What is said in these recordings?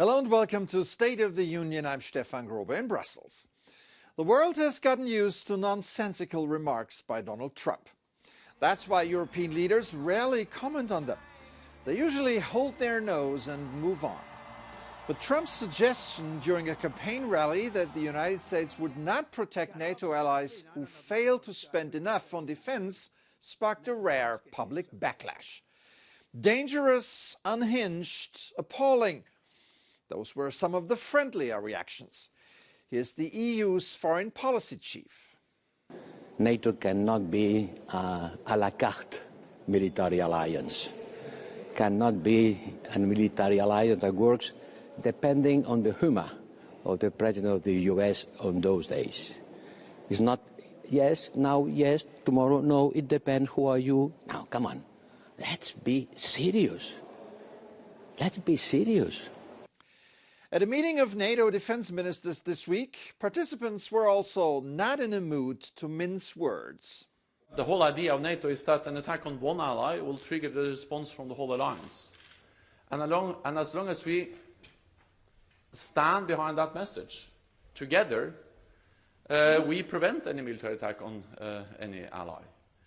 Hello and welcome to State of the Union. I'm Stefan Grobe in Brussels. The world has gotten used to nonsensical remarks by Donald Trump. That's why European leaders rarely comment on them. They usually hold their nose and move on. But Trump's suggestion during a campaign rally that the United States would not protect NATO allies who fail to spend enough on defense sparked a rare public backlash. Dangerous, unhinged, appalling. Those were some of the friendlier reactions. Here's the EU's foreign policy chief. NATO cannot be a la carte military alliance. Cannot be a military alliance that works depending on the humor of the president of the US on those days. It's not yes, now yes, tomorrow no, it depends who are you. Now, come on, let's be serious. Let's be serious. At a meeting of NATO defense ministers this week, participants were also not in a mood to mince words. The whole idea of NATO is that an attack on one ally will trigger the response from the whole alliance. And as long as we stand behind that message together, we prevent any military attack on any ally.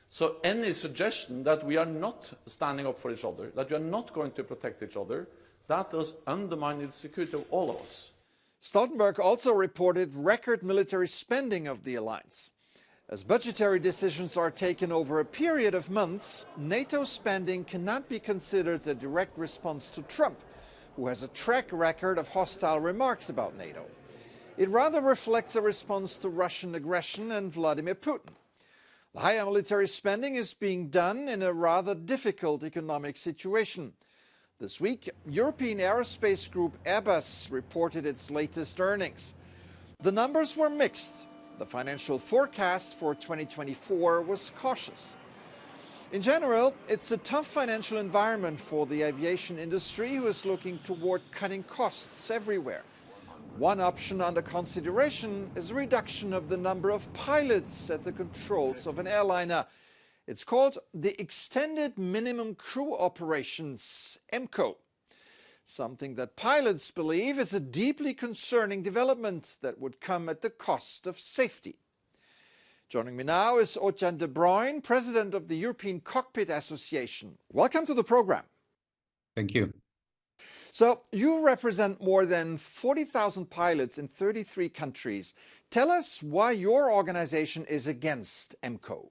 So any suggestion that we are not standing up for each other, that we are not going to protect each other, that does undermine the security of all of us. Stoltenberg also reported record military spending of the alliance. As budgetary decisions are taken over a period of months, NATO spending cannot be considered a direct response to Trump, who has a track record of hostile remarks about NATO. It rather reflects a response to Russian aggression and Vladimir Putin. The higher military spending is being done in a rather difficult economic situation. This week, European aerospace group Airbus reported its latest earnings. The numbers were mixed. The financial forecast for 2024 was cautious. In general, it's a tough financial environment for the aviation industry, who is looking toward cutting costs everywhere. One option under consideration is a reduction of the number of pilots at the controls of an airliner. It's called the Extended Minimum Crew Operations, EMCO, something that pilots believe is a deeply concerning development that would come at the cost of safety. Joining me now is Otjan de Bruijn, President of the European Cockpit Association. Welcome to the program. Thank you. So you represent more than 40,000 pilots in 33 countries. Tell us why your organization is against EMCO.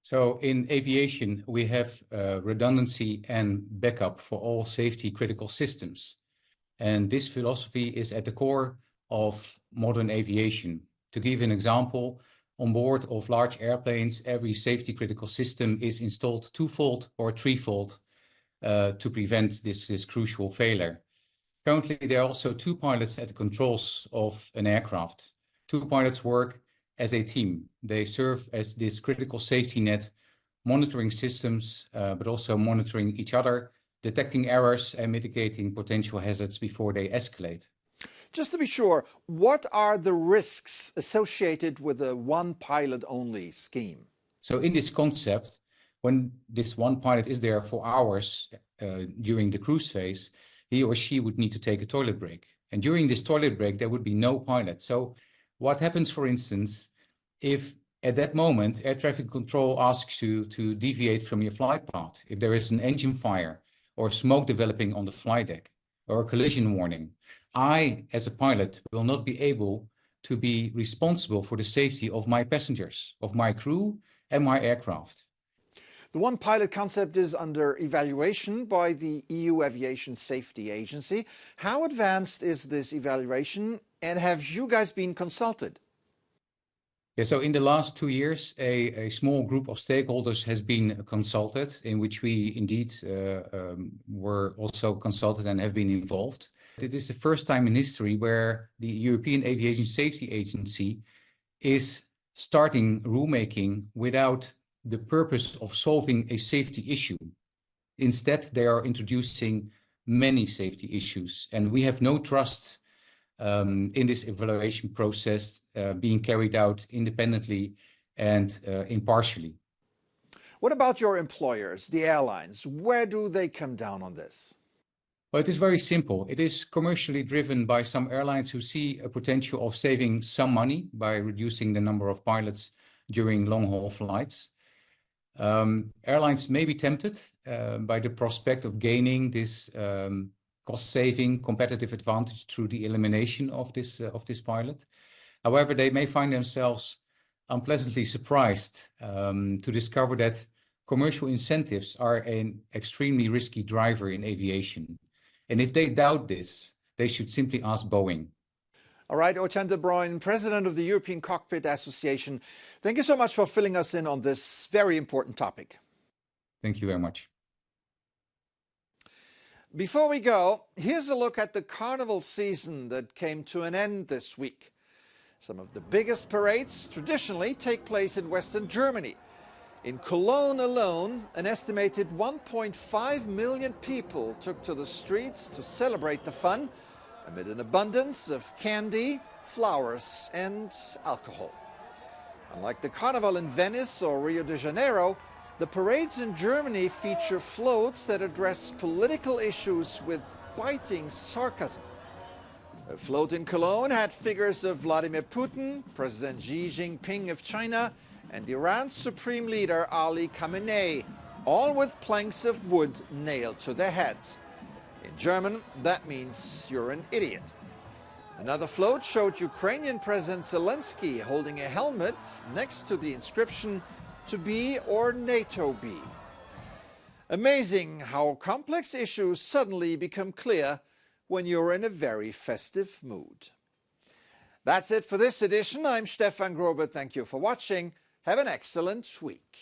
So in aviation, we have redundancy and backup for all safety critical systems. And this philosophy is at the core of modern aviation. To give an example, on board of large airplanes, every safety critical system is installed twofold or threefold to prevent this crucial failure. Currently, there are also two pilots at the controls of an aircraft. Two pilots work as a team. They serve as this critical safety net, monitoring systems, but also monitoring each other, detecting errors and mitigating potential hazards before they escalate. Just to be sure, what are the risks associated with a one pilot only scheme? So in this concept, when this one pilot is there for hours during the cruise phase, he or she would need to take a toilet break. And during this toilet break, there would be no pilot. So what happens, for instance, if at that moment air traffic control asks you to deviate from your flight path, if there is an engine fire or smoke developing on the flight deck or a collision warning, I, as a pilot, will not be able to be responsible for the safety of my passengers, of my crew and my aircraft. The one pilot concept is under evaluation by the EU Aviation Safety Agency. How advanced is this evaluation, and have you guys been consulted? Yeah, so in the last 2 years, a small group of stakeholders has been consulted, in which we indeed were also consulted and have been involved. It is the first time in history where the European Aviation Safety Agency is starting rulemaking without the purpose of solving a safety issue. Instead, they are introducing many safety issues, and we have no trust in this evaluation process being carried out independently and impartially. What about your employers, the airlines? Where do they come down on this? Well, it is very simple. It is commercially driven by some airlines who see a potential of saving some money by reducing the number of pilots during long-haul flights. Airlines may be tempted by the prospect of gaining this cost-saving competitive advantage through the elimination of this pilot. However, they may find themselves unpleasantly surprised to discover that commercial incentives are an extremely risky driver in aviation. And if they doubt this, they should simply ask Boeing. All right, Ocean de Bruyn, President of the European Cockpit Association, thank you so much for filling us in on this very important topic. Thank you very much. Before we go, here's a look at the carnival season that came to an end this week. Some of the biggest parades traditionally take place in Western Germany. In Cologne alone, an estimated 1.5 million people took to the streets to celebrate the fun amid an abundance of candy, flowers and alcohol. Unlike the carnival in Venice or Rio de Janeiro, the parades in Germany feature floats that address political issues with biting sarcasm. A float in Cologne had figures of Vladimir Putin, President Xi Jinping of China, and Iran's Supreme Leader Ali Khamenei, all with planks of wood nailed to their heads. In German, that means you're an idiot. Another float showed Ukrainian President Zelensky holding a helmet next to the inscription, "To be or NATO be." Amazing how complex issues suddenly become clear when you're in a very festive mood. That's it for this edition. I'm Stefan Grobe. Thank you for watching. Have an excellent week.